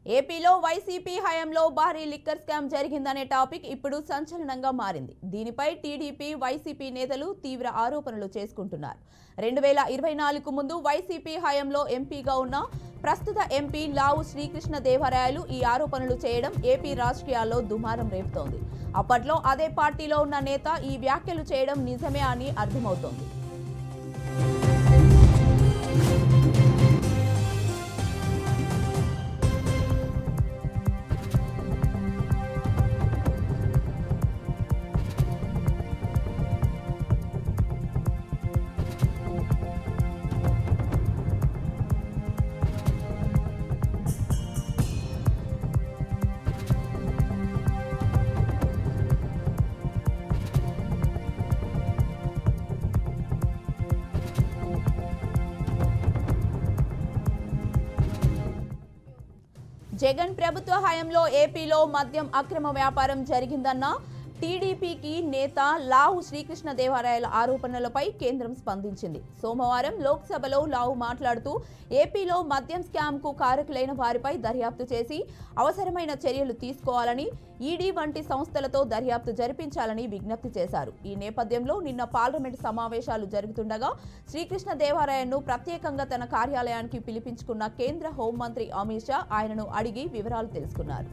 ఏపీలో వైసీపీ హయాంలో భారీ లిక్కర్ స్కామ్ జరిగిందనే టాపిక్ ఇప్పుడు సంచలనంగా మారింది. దీనిపై టీడీపీ, వైసీపీ నేతలు తీవ్ర ఆరోపణలు చేసుకుంటున్నారు. 2024కు ముందు వైసీపీ హయాంలో ఎంపీగా ఉన్న ప్రస్తుత ఎంపీ లావు శ్రీకృష్ణదేవరాయలు ఈ ఆరోపణలు చేయడం ఏపీ రాజకీయాల్లో దుమారం రేపుతోంది. అప్పట్లో అదే పార్టీలో ఉన్న నేత ఈ వ్యాఖ్యలు చేయడం నిజమే అని అర్థమవుతోంది. జగన్ ప్రభుత్వ హయాంలో ఏపీలో మద్యం అక్రమ వ్యాపారం జరిగిందన్న టీడీపీకి నేత లావు శ్రీకృష్ణదేవరాయల ఆరోపణలపై కేంద్రం స్పందించింది. సోమవారం లోక్సభలో లావు మాట్లాడుతూ ఏపీలో మద్యం స్కామ్కు కారకులైన వారిపై దర్యాప్తు చేసి అవసరమైన చర్యలు తీసుకోవాలని, ఈడీ వంటి సంస్థలతో దర్యాప్తు జరిపించాలని విజ్ఞప్తి చేశారు. ఈ నేపథ్యంలో నిన్న పార్లమెంట్ సమావేశాలు జరుగుతుండగా శ్రీకృష్ణదేవరాయలను ప్రత్యేకంగా తన కార్యాలయానికి పిలిపించుకున్న కేంద్ర హోంమంత్రి అమిత్ షా ఆయనను అడిగి వివరాలు తెలుసుకున్నారు.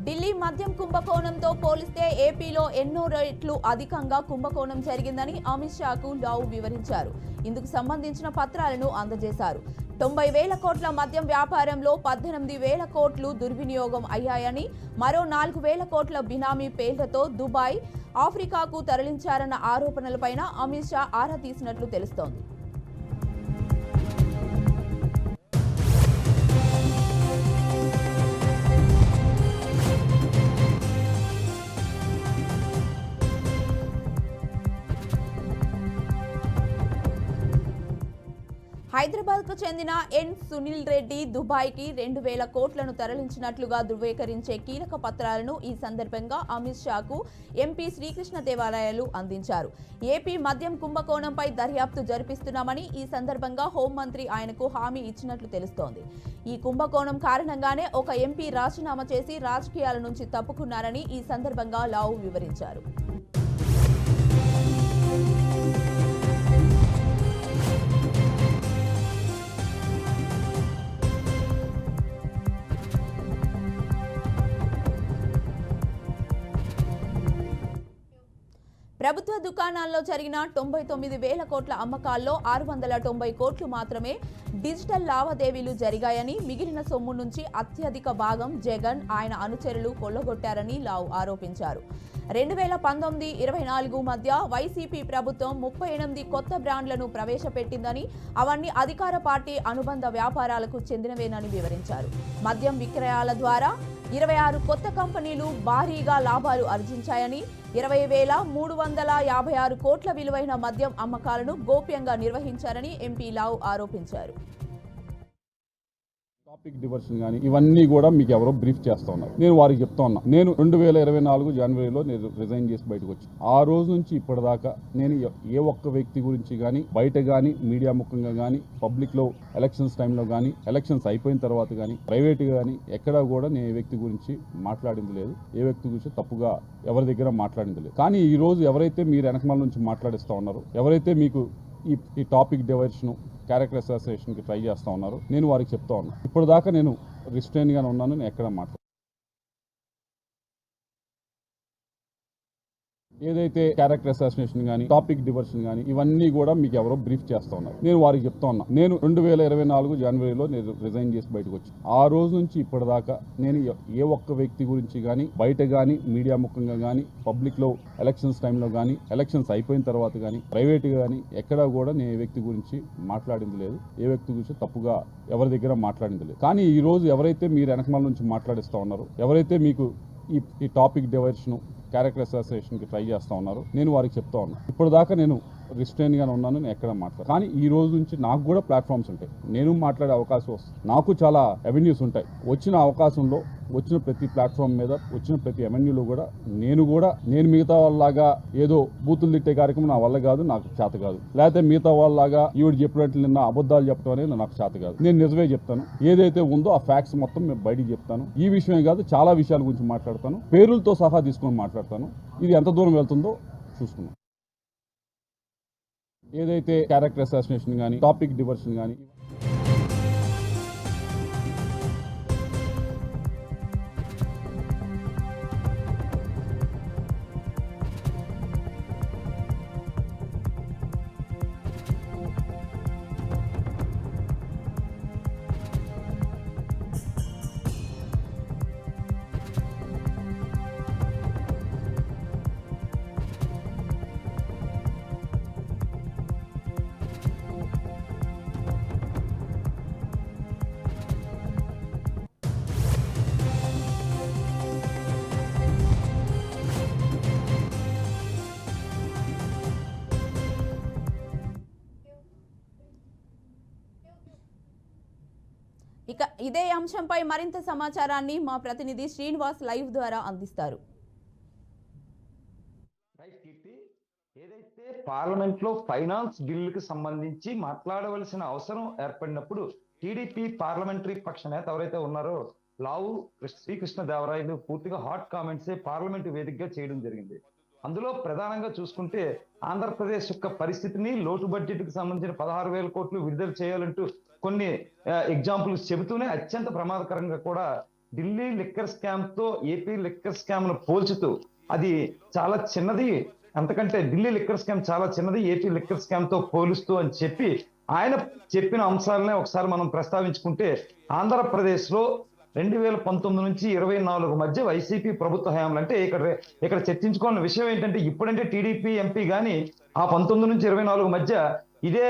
ఢిల్లీ మద్యం కుంభకోణంతో పోలిస్తే ఏపీలో ఎన్నో రెట్లు అధికంగా కుంభకోణం జరిగిందని అమిత్ షాకు లావు వివరించారు. ఇందుకు సంబంధించిన పత్రాలను అందజేశారు. 90,000 కోట్ల మద్యం వ్యాపారంలో 18,000 కోట్లు దుర్వినియోగం అయ్యాయని, మరో 4,000 కోట్ల బినామీ పేర్లతో దుబాయ్, ఆఫ్రికాకు తరలించారన్న ఆరోపణలపైన అమిత్ షా ఆరా తీసినట్లు తెలుస్తోంది. హైదరాబాద్కు చెందిన ఎన్ సునీల్ రెడ్డి దుబాయ్కి 2,000 కోట్లను తరలించినట్లుగా ధృవీకరించే కీలక పత్రాలను ఈ సందర్భంగా అమిత్ షాకు ఎంపీ శ్రీకృష్ణదేవరాయలు అందించారు. ఏపీ మద్యం కుంభకోణంపై దర్యాప్తు జరిపిస్తున్నామని ఈ సందర్భంగా హోంమంత్రి ఆయనకు హామీ ఇచ్చినట్లు తెలుస్తోంది. ఈ కుంభకోణం కారణంగానే ఒక ఎంపీ రాజీనామా చేసి రాజకీయాల నుంచి తప్పుకున్నారని ఈ సందర్భంగా లావు వివరించారు. ప్రభుత్వ దుకాణాల్లో జరిగిన 99,000 కోట్ల అమ్మకాల్లో 690 కోట్లు మాత్రమే డిజిటల్ లావాదేవీలు జరిగాయని, మిగిలిన సొమ్ము నుంచి అత్యధిక భాగం జగన్, ఆయన అనుచరులు కొల్లగొట్టారని లావు ఆరోపించారు. 2019-24 మధ్య వైసీపీ ప్రభుత్వం 38 కొత్త బ్రాండ్లను ప్రవేశపెట్టిందని, అవన్నీ అధికార పార్టీ అనుబంధ వ్యాపారాలకు చెందినవేనని వివరించారు. మద్యం విక్రయాల ద్వారా 26 కొత్త కంపెనీలు భారీగా లాభాలు ఆర్జించాయని, 20,356 కోట్ల విలువైన మద్యం అమ్మకాలను గోప్యంగా నిర్వహించారని ఎంపీ లావు ఆరోపించారు. టాపిక్ డివర్షన్ కానీ ఇవన్నీ కూడా మీకు ఎవరో బ్రీఫ్ చేస్తా ఉన్నారు. నేను వారికి చెప్తా ఉన్నా, నేను 2024 జనవరిలో నేను రిజైన్ చేసి బయటకు వచ్చి ఆ రోజు నుంచి ఇప్పటిదాకా నేను ఏ ఒక్క వ్యక్తి గురించి కానీ బయట కానీ మీడియా ముఖంగా కానీ పబ్లిక్ లో ఎలక్షన్స్ టైంలో కానీ ఎలక్షన్స్ అయిపోయిన తర్వాత కానీ ప్రైవేట్ కానీ ఎక్కడా కూడా నేను ఏ వ్యక్తి గురించి మాట్లాడింది లేదు, ఏ వ్యక్తి గురించి తప్పుగా ఎవరి దగ్గర మాట్లాడింది లేదు. కానీ ఈ రోజు ఎవరైతే మీరు వెనకమాల నుంచి మాట్లాడిస్తా ఉన్నారో, ఎవరైతే మీకు ఈ టాపిక్ డైవర్షన్, క్యారెక్టర్ అసోసియేషన్కి ట్రై చేస్తూ ఉన్నారు, నేను వారికి చెప్తా ఉన్నాను, ఇప్పటిదాకా నేను రిస్ట్రైన్గానే ఉన్నాను, నేను ఎక్కడ మాట్లాడు ఏదైతే క్యారెక్టర్ అసాసినేషన్ కానీ టాపిక్ డివర్షన్ కానీ ఇవన్నీ కూడా మీకు ఎవరో బ్రీఫ్ చేస్తా ఉన్నారు. నేను వారికి చెప్తా ఉన్నా, నేను 2024 జనవరిలో నేను రిజైన్ చేసి బయటకు వచ్చి ఆ రోజు నుంచి ఇప్పటిదాకా నేను ఏ ఒక్క వ్యక్తి గురించి కానీ బయట కానీ మీడియా ముఖంగా కానీ పబ్లిక్ లో ఎలక్షన్స్ టైంలో కానీ ఎలక్షన్స్ అయిపోయిన తర్వాత కానీ ప్రైవేట్ కానీ ఎక్కడా కూడా నేను ఏ వ్యక్తి గురించి మాట్లాడింది లేదు, ఏ వ్యక్తి గురించి తప్పుగా ఎవరి దగ్గర మాట్లాడింది లేదు. కానీ ఈ రోజు ఎవరైతే మీరు వెనకమాల నుంచి మాట్లాడిస్తా ఉన్నారో, ఎవరైతే మీకు ఈ టాపిక్ డైవర్షన్, క్యారెక్టర్ అసోసియేషన్కి ట్రై చేస్తూ ఉన్నారు. నేను వారికి చెప్తా ఉన్నాను, ఇప్పటిదాకా నేను రిస్ట్రైన్గానే ఉన్నాను, నేను ఎక్కడ మాట్లాడు. కానీ ఈ రోజు నుంచి నాకు కూడా ప్లాట్ఫామ్స్ ఉంటాయి, నేను మాట్లాడే అవకాశం వస్తుంది, నాకు చాలా అవెన్యూస్ ఉంటాయి. వచ్చిన అవకాశంలో వచ్చిన ప్రతి ప్లాట్ఫామ్ మీద వచ్చిన ప్రతి అవెన్యూలో కూడా నేను మిగతా వాళ్ళలాగా ఏదో బూతులు తిట్టే కార్యక్రమం నా వల్ల కాదు, నాకు చేత కాదు. లేకపోతే మిగతా వాళ్ళలాగా ఈవిడ చెప్పినట్లు నిన్న అబద్ధాలు చెప్పడం అనేది నాకు చేత కాదు. నేను నిజమే చెప్తాను, ఏదైతే ఉందో ఆ ఫ్యాక్ట్స్ మొత్తం మేము బయటికి చెప్తాను. ఈ విషయమే కాదు, చాలా విషయాల గురించి మాట్లాడతాను, పేరులతో సహా తీసుకొని మాట్లాడతాను. ఇది ఎంత దూరం వెళ్తుందో చూసుకున్నాం. ఏదైతే క్యారెక్టర్ అసాసినేషన్ కానీ టాపిక్ డివర్షన్ కానీ ఇక ఇదే అంశంపై మరింత సమాచారాన్ని మా ప్రతినిధి శ్రీనివాస్ లైవ్ ద్వారా అందిస్తారు. ఏదైతే పార్లమెంట్ లో ఫైనాన్స్ బిల్లుకి సంబంధించి మాట్లాడవలసిన అవసరం ఏర్పడినప్పుడు టీడీపీ పార్లమెంటరీ పక్ష నేత ఎవరైతే ఉన్నారో లావు శ్రీకృష్ణదేవరాయలు పూర్తిగా హాట్ కామెంట్స్ పార్లమెంటు వేదికగా చేయడం జరిగింది. అందులో ప్రధానంగా చూసుకుంటే ఆంధ్రప్రదేశ్ యొక్క పరిస్థితిని, లోటు బడ్జెట్ కి సంబంధించిన 16,000 కోట్లు విడుదల చేయాలంటూ కొన్ని ఎగ్జాంపుల్స్ చెబుతూనే అత్యంత ప్రమాదకరంగా కూడా ఢిల్లీ లిక్కర్ స్కామ్ తో ఏపీ లిక్కర్ స్కామ్ ను పోల్చుతూ అది చాలా చిన్నది, అంతకంటే ఢిల్లీ లిక్కర్ స్కామ్ చాలా చిన్నది ఏపీ లిక్కర్ స్కామ్ తో పోలుస్తూ అని చెప్పి ఆయన చెప్పిన అంశాలనే ఒకసారి మనం ప్రస్తావించుకుంటే ఆంధ్రప్రదేశ్ లో 2019 నుంచి 24 మధ్య వైసీపీ ప్రభుత్వ హయాంలో, అంటే ఇక్కడ చర్చించుకోవాల్సిన విషయం ఏంటంటే ఇప్పుడంటే టీడీపీ ఎంపీ గాని ఆ 19 నుంచి 24 మధ్య ఇదే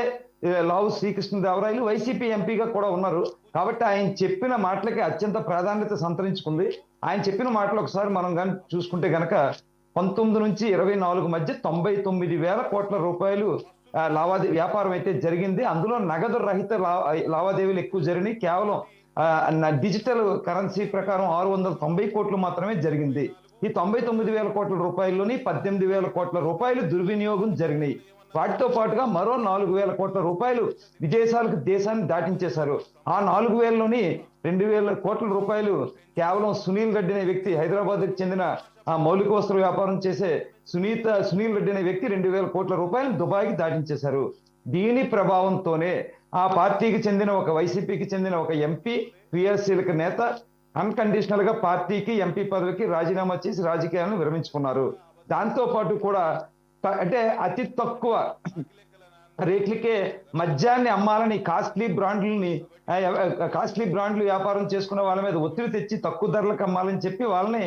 లావు శ్రీకృష్ణదేవరాయలు వైసీపీ ఎంపీగా కూడా ఉన్నారు. కాబట్టి ఆయన చెప్పిన మాటలకి అత్యంత ప్రాధాన్యత సంతరించుకుంది. ఆయన చెప్పిన మాటలు ఒకసారి మనం కానీ చూసుకుంటే గనక 19 నుంచి 24 మధ్య 99,000 కోట్ల రూపాయలు వ్యాపారం అయితే జరిగింది. అందులో నగదు రహిత లావాదేవీలు ఎక్కువ జరిగినాయి. కేవలం డిజిటల్ కరెన్సీ ప్రకారం 690 కోట్లు మాత్రమే జరిగింది. ఈ 99,000 కోట్ల రూపాయల్లోని 18,000 కోట్ల రూపాయలు దుర్వినియోగం జరిగినాయి. వాటితో పాటుగా మరో 4,000 కోట్ల రూపాయలు విదేశాలకు దేశాన్ని దాటించేశారు. ఆ 4,000లోని 2,000 కోట్ల రూపాయలు కేవలం సునీల్ రెడ్డి అనే వ్యక్తి, హైదరాబాద్కి చెందిన ఆ మౌలిక వస్త్ర వ్యాపారం చేసే సునీల్ రెడ్డి అనే వ్యక్తి 2,000 కోట్ల రూపాయలు దుబాయ్కి దాటించేశారు. దీని ప్రభావంతోనే ఆ పార్టీకి చెందిన ఒక వైసీపీకి చెందిన ఒక ఎంపీ, క్రియాశీలక నేత అన్కండిషనల్ గా పార్టీకి ఎంపీ పదవికి రాజీనామా చేసి రాజకీయాలను విరమించుకున్నారు. దాంతో పాటు కూడా అంటే అతి తక్కువ రేట్లకే మద్యాన్ని అమ్మాలని కాస్ట్లీ బ్రాండ్లు వ్యాపారం చేసుకున్న వాళ్ళ మీద ఒత్తిడి తెచ్చి తక్కువ ధరలకు అమ్మాలని చెప్పి వాళ్ళని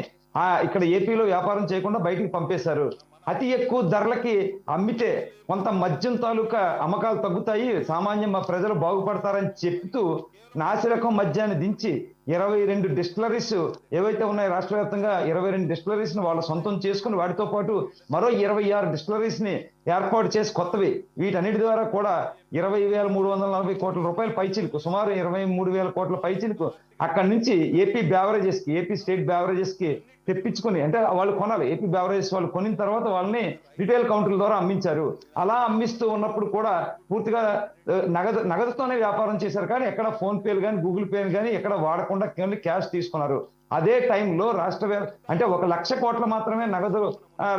ఇక్కడ ఏపీలో వ్యాపారం చేయకుండా బయటికి పంపేశారు. అతి ఎక్కువ ధరలకి అమ్మితే కొంత మద్యం తాలూకా అమ్మకాలు తగ్గుతాయి, సామాన్య ప్రజలు బాగుపడతారని చెప్తూ నాసిరకం మద్యాన్ని దించి 22 డిస్టిలరీస్ ఏవైతే ఉన్నాయో రాష్ట్ర వ్యాప్తంగా 22 డిస్టిలరీస్ ని వాళ్ళు సొంతం చేసుకుని వాటితో పాటు మరో 26 డిస్టిలరీస్ ని ఏర్పాటు చేసి కొత్తవి, వీటన్నిటి ద్వారా కూడా 20,340 కోట్ల రూపాయల పైచిలకు, సుమారు 23,000 కోట్ల పైచిలకు అక్కడి నుంచి ఏపీ స్టేట్ బ్యావరేజెస్ కి తెప్పించుకుని, అంటే వాళ్ళు కొనాలి, ఏపీ బ్యావరేజెస్ వాళ్ళు కొనిన తర్వాత వాళ్ళని రిటైల్ కౌంటర్ల ద్వారా అమ్మించారు. అలా అమ్మిస్తూ ఉన్నప్పుడు కూడా పూర్తిగా నగదుతోనే వ్యాపారం చేశారు. కానీ ఎక్కడ ఫోన్ పేలు కానీ గూగుల్ పేలు కానీ ఎక్కడ వాడకుండా క్యాష్ తీసుకున్నారు. అదే టైంలో అంటే 1,00,000 కోట్ల మాత్రమే నగదు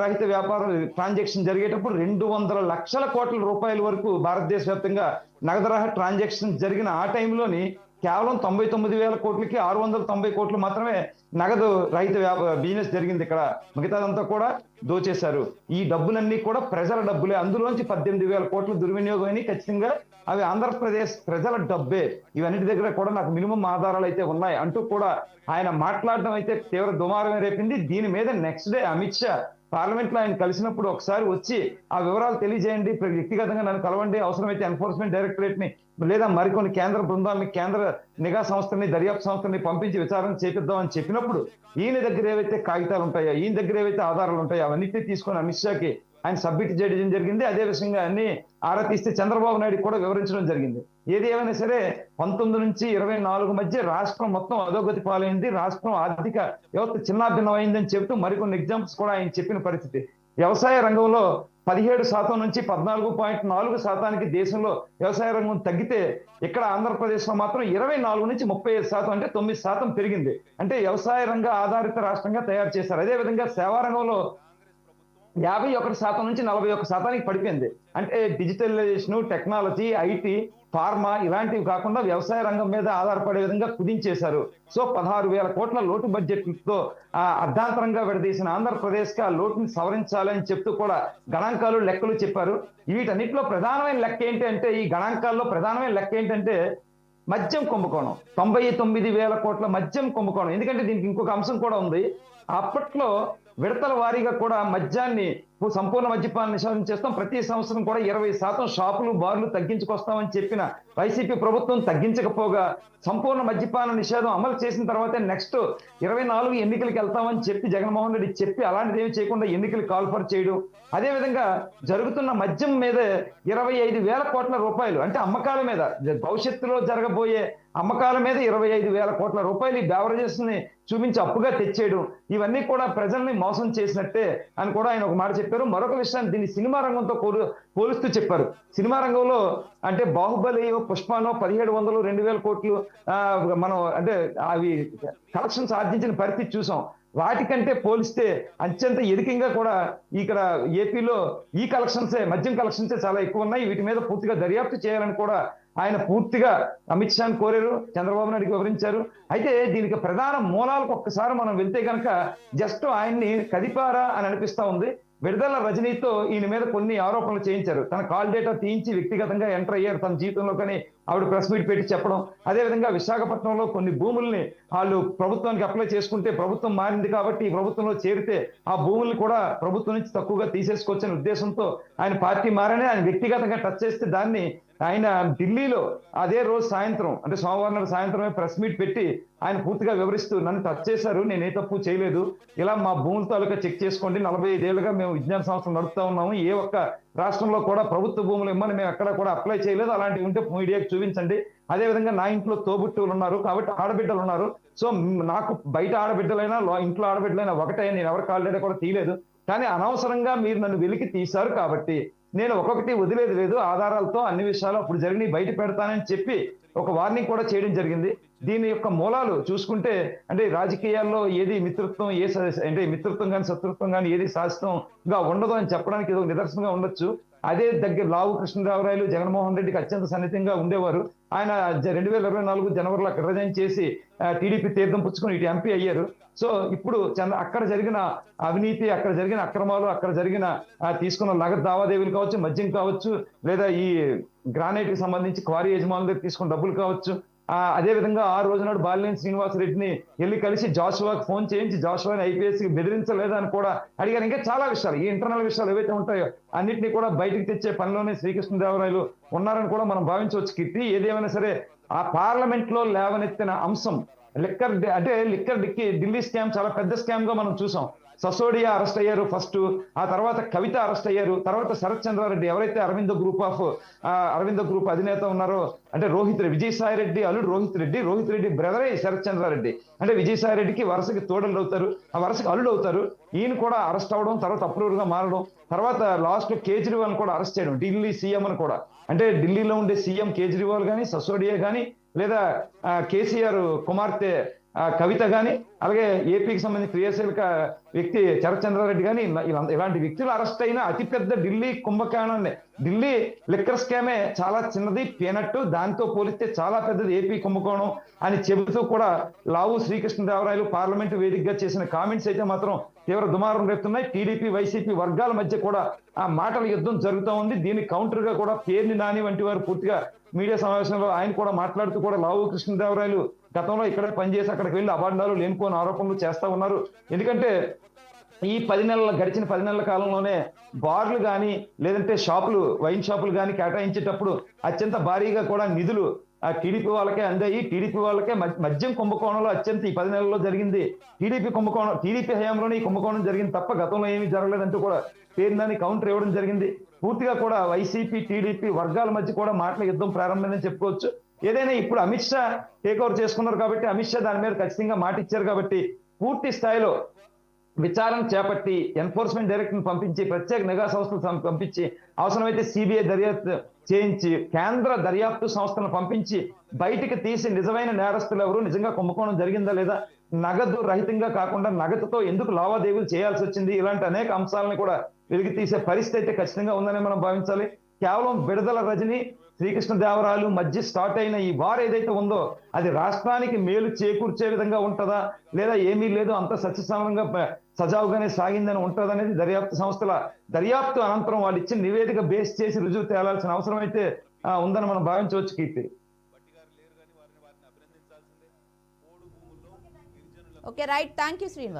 రహిత వ్యాపార ట్రాన్సాక్షన్ జరిగేటప్పుడు 200 లక్షల కోట్ల రూపాయల వరకు భారతదేశ వ్యాప్తంగా నగదు రహిత ట్రాన్సాక్షన్ జరిగిన ఆ టైంలోని కేవలం 99,000 కోట్లకి 690 కోట్లు మాత్రమే నగదు రహిత బిజినెస్ జరిగింది. ఇక్కడ మిగతాదంతా కూడా దోచేశారు. ఈ డబ్బులన్నీ కూడా ప్రజల డబ్బులే. అందులోంచి 18,000 కోట్ల దుర్వినియోగం అని ఖచ్చితంగా అవి ఆంధ్రప్రదేశ్ ప్రజల డబ్బే. ఇవన్నిటి దగ్గర కూడా నాకు మినిమం ఆధారాలు అయితే ఉన్నాయి అంటూ కూడా ఆయన మాట్లాడడం అయితే తీవ్ర దుమారమే రేపింది. దీని మీద next day Amit Shah parliament లో ఆయన కలిసినప్పుడు ఒకసారి వచ్చి ఆ వివరాలు తెలియజేయండి, వ్యక్తిగతంగా నన్ను కలవండి, అవసరమైతే ఎన్ఫోర్స్మెంట్ డైరెక్టరేట్ ని లేదా మరికొన్ని కేంద్ర బృందాలని, కేంద్ర నిఘా సంస్థని, దర్యాప్తు సంస్థని పంపించి విచారణ చేపిద్దామని చెప్పినప్పుడు ఈయన దగ్గర ఏవైతే కాగితాలు ఉంటాయో, ఈయన దగ్గర ఏవైతే ఆధారాలు ఉంటాయో అవన్నిటిని తీసుకొని అమిత్ షాకి ఆయన సబ్మిట్ చేయడం జరిగింది. అదే విషయంగా అన్ని ఆరా తీస్తే చంద్రబాబు నాయుడు కూడా వివరించడం జరిగింది. ఏది ఏమైనా సరే 19 నుంచి 24 మధ్య రాష్ట్రం మొత్తం అధోగతి పాలైంది, రాష్ట్రం ఆర్థిక వ్యవస్థ చిన్నాభిన్నమైందని చెబుతూ మరికొన్ని ఎగ్జాంపుల్స్ కూడా ఆయన చెప్పిన పరిస్థితి. వ్యవసాయ రంగంలో 17% నుంచి 14.4% దేశంలో వ్యవసాయ రంగం తగ్గితే ఇక్కడ ఆంధ్రప్రదేశ్ లో మాత్రం 24 నుంచి 35% అంటే 9% పెరిగింది. అంటే వ్యవసాయ రంగ ఆధారిత రాష్ట్రంగా తయారు చేశారు. అదే విధంగా సేవా రంగంలో 51% నుంచి 41% పడిపోయింది. అంటే డిజిటలైజేషన్, టెక్నాలజీ, ఐటీ, ఫార్మా ఇలాంటివి కాకుండా వ్యవసాయ రంగం మీద ఆధారపడే విధంగా కుదించేశారు. సో 16,000 కోట్ల లోటు బడ్జెట్తో అర్ధాంతరంగా విడదీసిన ఆంధ్రప్రదేశ్ కి ఆ లోటుని సవరించాలని చెప్తూ కూడా గణాంకాలు, లెక్కలు చెప్పారు. వీటన్నిటిలో ప్రధానమైన లెక్క ఏంటి అంటే, ఈ గణాంకాల్లో ప్రధానమైన లెక్క ఏంటంటే మద్యం కుంభకోణం. 99,000 కోట్ల మద్యం కుంభకోణం. ఎందుకంటే దీనికి ఇంకొక అంశం కూడా ఉంది. అప్పట్లో విడతల వారీగా కూడా మద్యాన్ని సంపూర్ణ మద్యపాన నిషేధం చేస్తాం, ప్రతి సంవత్సరం కూడా 20% షాపులు, బార్లు తగ్గించుకొస్తామని చెప్పిన వైసీపీ ప్రభుత్వం తగ్గించకపోగా సంపూర్ణ మద్యపాన నిషేధం అమలు చేసిన తర్వాతే నెక్స్ట్ 24 ఎన్నికలకు వెళ్తామని చెప్పి జగన్మోహన్ రెడ్డి చెప్పి అలాంటిది ఏమి చేయకుండా ఎన్నికలు కాల్ఫర్ చేయడం. అదేవిధంగా జరుగుతున్న మద్యం మీద 25,000 కోట్ల రూపాయలు అంటే అమ్మకాల మీద, భవిష్యత్తులో జరగబోయే అమ్మకాల మీద 25,000 కోట్ల రూపాయలు ఈ బెవరేజెస్ ని చూపించి అప్పుగా తెచ్చేయడం, ఇవన్నీ కూడా ప్రజల్ని మోసం చేసినట్టే అని కూడా ఆయన ఒక మాట చెప్పారు. మరొక విషయాన్ని దీన్ని సినిమా రంగంతో పోలుస్తూ చెప్పారు. సినిమా రంగంలో అంటే బాహుబలి, పుష్పనో 1,700, 2,000 కోట్లు మనం అంటే అవి కలెక్షన్స్ ఆర్జించిన పరిస్థితి చూసాం. వాటికంటే పోలిస్తే అత్యంత ఎదికంగా కూడా ఇక్కడ ఏపీలో ఈ కలెక్షన్సే, మద్యం కలెక్షన్సే చాలా ఎక్కువ ఉన్నాయి. వీటి మీద పూర్తిగా దర్యాప్తు చేయాలని కూడా ఆయన పూర్తిగా అమిత్ షాని కోరారు, చంద్రబాబు నాయుడుకి వివరించారు. అయితే దీనికి ప్రధాన మూలాలకు ఒక్కసారి మనం వెళ్తే కనుక జస్ట్ ఆయన్ని కదిపారా అని అనిపిస్తా ఉంది. విడుదల రజనీతో ఈయన మీద కొన్ని ఆరోపణలు చేయించారు. తన కాల్ డేటా తీయించి వ్యక్తిగతంగా ఎంటర్ అయ్యారు తన జీవితంలో, కానీ ఆవిడ ప్రెస్ మీట్ పెట్టి చెప్పడం. అదేవిధంగా విశాఖపట్నంలో కొన్ని భూముల్ని వాళ్ళు ప్రభుత్వానికి అప్లై చేసుకుంటే ప్రభుత్వం మారింది కాబట్టి ఈ ప్రభుత్వంలో చేరితే ఆ భూముల్ని కూడా ప్రభుత్వం నుంచి తక్కువగా తీసేసుకోవచ్చనే ఉద్దేశంతో ఆయన పార్టీ మారని ఆయన వ్యక్తిగతంగా టచ్ చేస్తే దాన్ని ఆయన ఢిల్లీలో అదే రోజు సాయంత్రం అంటే సోమవారం నాడు సాయంత్రమే ప్రెస్ మీట్ పెట్టి ఆయన పూర్తిగా వివరిస్తూ నన్ను టచ్ చేశారు, నేను ఏ తప్పు చేయలేదు, ఇలా మా భూముల తాలూకా చెక్ చేసుకోండి, 45 ఏళ్ళుగా మేము విజ్ఞాన సంస్థలు నడుపుతా ఉన్నాము, ఏ ఒక్క రాష్ట్రంలో కూడా ప్రభుత్వ భూములు ఇమ్మని మేము ఎక్కడ కూడా అప్లై చేయలేదు, అలాంటివి ఉంటే మీడియాకి చూపించండి. అదేవిధంగా నా ఇంట్లో తోబుట్టువులు ఉన్నారు కాబట్టి ఆడబిడ్డలు ఉన్నారు, సో నాకు బయట ఆడబిడ్డలైనా ఇంట్లో ఆడబిడ్డలైనా ఒకటే, నేను ఎవరి కాళ్ళైనా కూడా తీయలేదు, కానీ అనవసరంగా మీరు నన్ను వెలికి తీశారు కాబట్టి నేను ఒక్కొక్కటి వదిలేదు లేదు, ఆధారాలతో అన్ని విషయాలు అప్పుడు జరిగి బయట పెడతానని చెప్పి ఒక వార్నింగ్ కూడా చేయడం జరిగింది. దీని యొక్క మూలాలు చూసుకుంటే అంటే రాజకీయాల్లో ఏది మిత్రత్వం, అంటే మిత్రత్వం కానీ శత్రుత్వం కానీ ఏది శాశ్వతంగా ఉండదు అని చెప్పడానికి ఏదో నిదర్శనంగా ఉండొచ్చు. అదే దగ్గర లావు కృష్ణదేవరాయలు జగన్మోహన్ రెడ్డికి అత్యంత సన్నిహితంగా ఉండేవారు. ఆయన 2024 జనవరిలో అక్కడ రిజైన్ చేసి టీడీపీ తీర్థం పుచ్చుకొని ఇటు ఎంపీ అయ్యారు. సో ఇప్పుడు అక్కడ జరిగిన అవినీతి, అక్కడ జరిగిన అక్రమాలు, అక్కడ జరిగిన తీసుకున్న నగదు లావాదేవీలు కావచ్చు, మద్యం కావచ్చు, లేదా ఈ గ్రానైట్ కి సంబంధించి క్వారీ యజమానుల దగ్గర తీసుకున్న డబ్బులు కావచ్చు, అదే విధంగా ఆ రోజు నాడు బాలినేని శ్రీనివాసరెడ్డిని వెళ్ళి కలిసి జాషువాకి ఫోన్ చేయించి జాషువాని ఐపీఎస్ కి బెదిరించలేదని కూడా అడిగారు. ఇంకా చాలా విషయాలు, ఈ ఇంటర్నల్ విషయాలు ఏవైతే ఉంటాయో అన్నింటినీ కూడా బయటకు తెచ్చే పనిలోనే శ్రీకృష్ణదేవరాయలు ఉన్నారని కూడా మనం భావించవచ్చు. కీర్తి, ఏదేమైనా సరే ఆ పార్లమెంట్ లో లేవనెత్తిన అంశం లిక్కర్ డిక్కీ ఢిల్లీ స్కామ్ చాలా పెద్ద స్కామ్ గా మనం చూసాం. ససోడియా అరెస్ట్ అయ్యారు ఫస్ట్, ఆ తర్వాత కవిత అరెస్ట్ అయ్యారు, తర్వాత శరత్ చంద్రారెడ్డి ఎవరైతే అరవింద గ్రూప్ అధినేత ఉన్నారో అంటే విజయసాయి రెడ్డి అల్లుడు రోహిత్ రెడ్డి బ్రదరే శరత్ చంద్రారెడ్డి, అంటే విజయసాయి రెడ్డికి వరుసకి తోడలు అవుతారు, ఆ వరుసకి అల్లుడు అవుతారు. ఈయన కూడా అరెస్ట్ అవ్వడం, తర్వాత అప్రూవర్ గా మారడం, తర్వాత లాస్ట్ కేజ్రీవాల్ కూడా అరెస్ట్ చేయడం, ఢిల్లీ సీఎం అని కూడా, అంటే ఢిల్లీలో ఉండే సీఎం కేజ్రీవాల్ కానీ, ససోడియా కానీ, లేదా కేసీఆర్ కుమార్తె కవిత కానీ, అలాగే ఏపీకి సంబంధించిన క్రియాశీలక వ్యక్తి శరత్ చంద్రారెడ్డి కానీ, ఇలాంటి వ్యక్తులు అరెస్ట్ అయిన అతిపెద్ద ఢిల్లీ కుంభకోణాన్ని, ఢిల్లీ లిక్కర్ స్కామే చాలా చిన్నది పీనట్టు, దాంతో పోలిస్తే చాలా పెద్దది ఏపీ కుంభకోణం అని చెబుతూ కూడా లావు శ్రీకృష్ణదేవరాయలు పార్లమెంటు వేదికగా చేసిన కామెంట్స్ అయితే మాత్రం తీవ్ర దుమారం రేపుతున్నాయి. టీడీపీ వైసీపీ వర్గాల మధ్య కూడా ఆ మాటల యుద్ధం జరుగుతూ ఉంది. దీనికి కౌంటర్ గా కూడా పేర్ని నాని వంటి వారు పూర్తిగా మీడియా సమావేశంలో ఆయన కూడా మాట్లాడుతూ కూడా లావు కృష్ణదేవరాయలు గతంలో ఇక్కడే పనిచేసి అక్కడికి వెళ్ళి అబాండాలు లేనిపోని ఆరోపణలు చేస్తా ఉన్నారు. ఎందుకంటే ఈ గడిచిన 10 నెలల కాలంలోనే బార్లు కానీ లేదంటే వైన్ షాపులు కానీ కేటాయించేటప్పుడు అత్యంత భారీగా కూడా నిధులు ఆ టీడీపీ వాళ్ళకే అందాయి. టీడీపీ వాళ్ళకే మద్యం కుంభకోణంలో అత్యంత ఈ 10 నెలల్లో జరిగింది టీడీపీ కుంభకోణం. టీడీపీ హయాంలోనే ఈ కుంభకోణం జరిగింది తప్ప గతంలో ఏమీ జరగలేదంటూ కూడా పేరుందని కౌంటర్ ఇవ్వడం జరిగింది. పూర్తిగా కూడా వైసీపీ టీడీపీ వర్గాల మధ్య కూడా మాటల యుద్ధం ప్రారంభమైందని చెప్పుకోవచ్చు. ఏదైనా ఇప్పుడు అమిత్ షా టేక్ ఓవర్ చేసుకున్నారు కాబట్టి, అమిత్ షా దాని మీద ఖచ్చితంగా మాట ఇచ్చారు కాబట్టి పూర్తి స్థాయిలో విచారణ చేపట్టి ఎన్ఫోర్స్మెంట్ డైరెక్టర్ పంపించి ప్రత్యేక నిఘా సంస్థలు పంపించి అవసరమైతే సిబిఐ దర్యాప్తు చేయించి కేంద్ర దర్యాప్తు సంస్థలను పంపించి బయటికి తీసి నిజమైన నేరస్తులు ఎవరు, నిజంగా కుంభకోణం జరిగిందా లేదా, నగదు రహితంగా కాకుండా నగదుతో ఎందుకు లావాదేవీలు చేయాల్సి వచ్చింది, ఇలాంటి అనేక అంశాలను కూడా వెలికి తీసే పరిస్థితి అయితే ఖచ్చితంగా ఉందని మనం భావించాలి. కేవలం విడుదల రజని శ్రీకృష్ణదేవరాయలు మధ్య స్టార్ట్ అయిన ఈ వార్ ఏదైతే ఉందో అది రాష్ట్రానికి మేలు చేకూర్చే విధంగా ఉంటుందా లేదా ఏమీ లేదు అంత సత్యసమరంగా సజావుగానే సాగిందని ఉంటుందా అనేది దర్యాప్తు సంస్థల దర్యాప్తు అనంతరం వాళ్ళు ఇచ్చిన నివేదిక బేస్ చేసి రుజువు తేలాల్సిన అవసరం అయితే ఉందని మనం భావించవచ్చు. Keerthi. Okay right, thank you Srinivas.